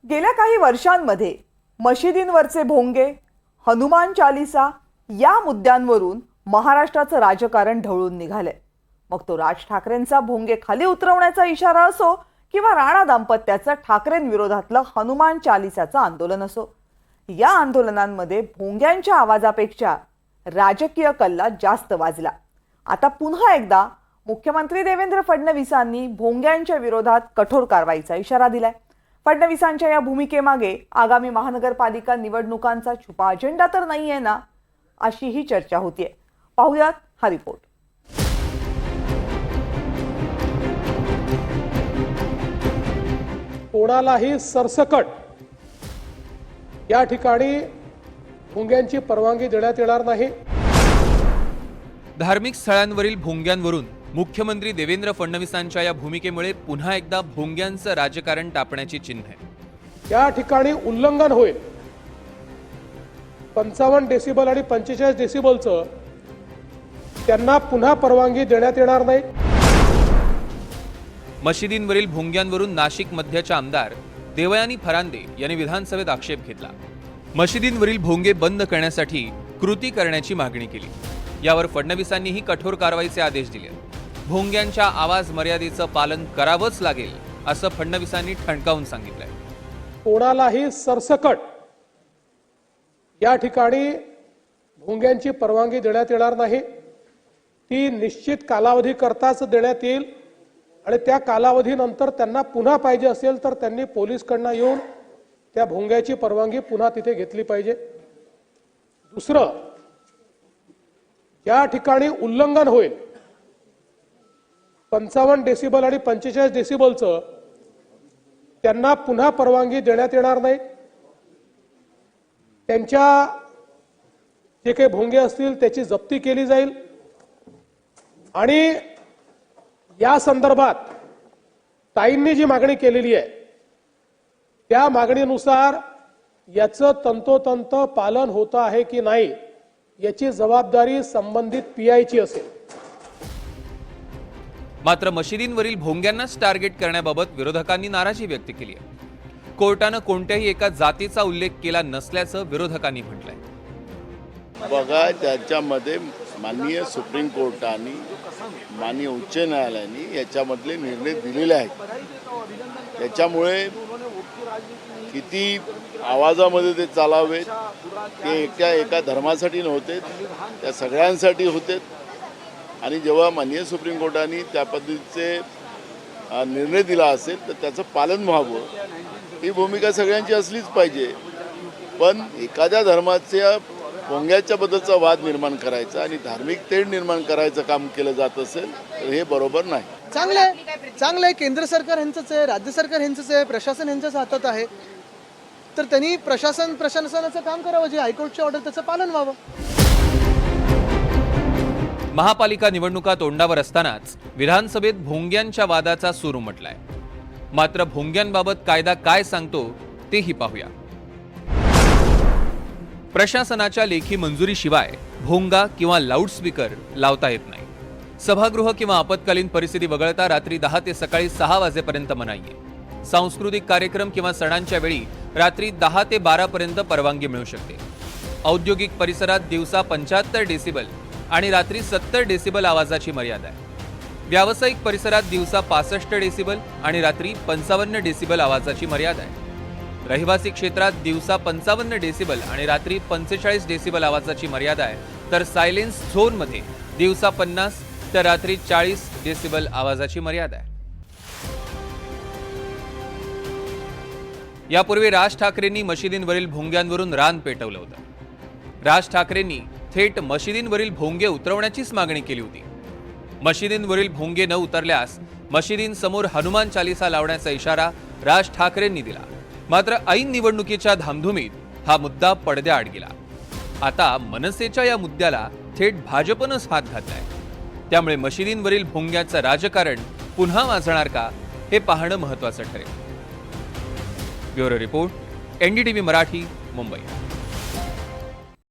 गेल्या काही वर्षांमध्ये मशिदींवरचे भोंगे, हनुमान चालीसा या मुद्द्यांवरून महाराष्ट्राचं राजकारण ढवळून निघालंय। मग तो राज ठाकरेंचा भोंगे खाली उतरवण्याचा इशारा असो किंवा राणा दाम्पत्याचं ठाकरेंविरोधातलं हनुमान चालीसाचं आंदोलन असो, या आंदोलनांमध्ये भोंग्यांच्या आवाजापेक्षा राजकीय कल्ला जास्त वाजला। आता पुन्हा एकदा मुख्यमंत्री देवेंद्र फडणवीसांनी भोंग्यांच्या विरोधात कठोर कारवाईचा इशारा दिलाय। फडणवीसांच्या या भूमिकेमागे आगामी महानगरपालिका निवडणुकांचा छुपा अजेंडा तर नाहीये ना, अशी ही चर्चा होतीये। पाहूयात हा रिपोर्ट। कोणालाही सरसकट या ठिकाणी भोंग्यांची परवानगी देण्यात येणार नाही। धार्मिक स्थळांवरील भोंग्यांवरून मुख्यमंत्री देवेंद्र फडणवीसांच्या या भूमिकेमुळे पुन्हा एकदा भोंग्यांचं राजकारण तापण्याची चिन्ह आहे। या ठिकाणी उल्लंघन होईल। 55 डेसिबल आणि 45 डेसिबलचं त्यांना पुन्हा परवानगी देण्यात येणार नाही। मशिदींवरील भोंग्यांवरून नाशिक मध्यच्या आमदार देवयानी फरांदे यांनी विधानसभेत आक्षेप घेतला। मशिदींवरील भोंगे बंद करण्यासाठी कृती करण्याची मागणी केली। यावर फडणवीसांनीही कठोर कारवाईचे आदेश दिले। भोंग्यांच्या आवाज मर्यादेचं पालन करावंच लागेल असं फडणवीसांनी ठणकावून सांगितलंय। कोणालाही सरसकट या ठिकाणी भोंग्यांची परवानगी देण्यात येणार नाही। ती निश्चित कालावधी करताच देण्यात येईल आणि त्या कालावधीनंतर त्यांना पुन्हा पाहिजे असेल तर त्यांनी पोलिसकडनं येऊन त्या भोंग्याची परवानगी पुन्हा तिथे घेतली पाहिजे। दुसरं, या ठिकाणी उल्लंघन होईल। 55 डेसिबल आणि 45 डेसिबलचं त्यांना पुन्हा परवानगी देण्यात येणार नाही। त्यांच्या जे काही भोंगे असतील त्याची जप्ती केली जाईल आणि या संदर्भात ताईंनी जी मागणी केलेली आहे त्या मागणीनुसार याचं तंतोतंत पालन होतं आहे की नाही याची जबाबदारी संबंधित पीआयची असेल। मात्र मशिदींवरील भोंग्यांनाच टार्गेट करण्याबाबत विरोधकांनी नाराजी व्यक्त केली आहे। कोर्टानं कोणत्याही एका जातीचा उल्लेख केला नसल्याचं विरोधकांनी म्हटलंय। बघा, त्याच्यामध्ये माननीय सुप्रीम कोर्टाने माननीय उच्च न्यायालयाने याच्यामधले निर्णय दिलेले आहेत। त्याच्यामुळे किती आवाजामध्ये ते चालावेत ते एका धर्मासाठी नव्हते, त्या सगळ्यांसाठी होते। आणि जेव्हा माननीय सुप्रीम कोर्टाने त्या पद्धतीचे निर्णय दिला असेल तर त्याचं पालन व्हावं ही भूमिका सगळ्यांची असलीच पाहिजे। पण एखाद्या धर्माच्या भोंग्याच्या बद्दलचा वाद निर्माण करायचा आणि धार्मिक तेढ निर्माण करायचं काम केलं जात असेल तर हे बरोबर नाही। चांगलं आहे। केंद्र सरकार यांचंच आहे, राज्य सरकार यांचंच आहे, प्रशासन यांच्याच हातात आहे। तर त्यांनी प्रशासनाचं काम करावं, जे हायकोर्टची ऑर्डर त्याचं पालन व्हावं। महापालिका निवडणुका तोंडावर असतानाच विधानसभेत भोंग्यांच्या वादाचा सूर उमटलाय। मात्र भोंग्यांबाबत कायदा काय सांगतो तेही पाहूया। प्रशासनाच्या लेखी मंजुरीशिवाय भोंगा किंवा लाऊडस्पीकर लावता येत नाही। सभागृह किंवा आपत्कालीन परिस्थिती वगळता रात्री 10 ते सकाळी 6 वाजेपर्यंत मनाई आहे। सांस्कृतिक कार्यक्रम किंवा सणांच्या वेळी रात्री 10 ते 12 पर्यंत परवानगी मिळू शकते। औद्योगिक परिसरात दिवसा 75 डेसिबल आणि रात्री 70 डेसिबल आवाजाची मर्यादा आहे। व्यावसायिक परिसरात दिवसा 65 डेसिबल आणि रात्री 55 डेसिबल आवाजाची मर्यादा आहे। रहिवासी क्षेत्रात दिवसा 55 डेसिबल आणि रात्री 45 डेसिबल आवाजाची मर्यादा आहे। तर सायलेन्स झोनमध्ये दिवसा 50 तर रात्री 40 डेसिबल आवाजाची मर्यादा आहे। यापूर्वी राज ठाकरेंनी मशिदींवरील भोंग्यांवरून रान पेटवलं होतं। राज ठाकरेंनी थेट मशिदींवरील भोंगे उतरवण्याचीच मागणी केली होती। मशिदींवरील भोंगे न उतरल्यास मशिदींसमोर हनुमान चालीसा लावण्याचा इशारा राज ठाकरेंनी दिला। मात्र ऐन निवडणुकीच्या धामधुमीत हा मुद्दा पडद्याआड गेला। आता मनसेच्या या मुद्द्याला थेट भाजपनंच हात घातलाय। त्यामुळे मशिदींवरील भोंग्याचं राजकारण पुन्हा वाजणार का हे पाहणं महत्त्वाचं ठरेल। Bureau report, NDTV Marathi, Mumbai.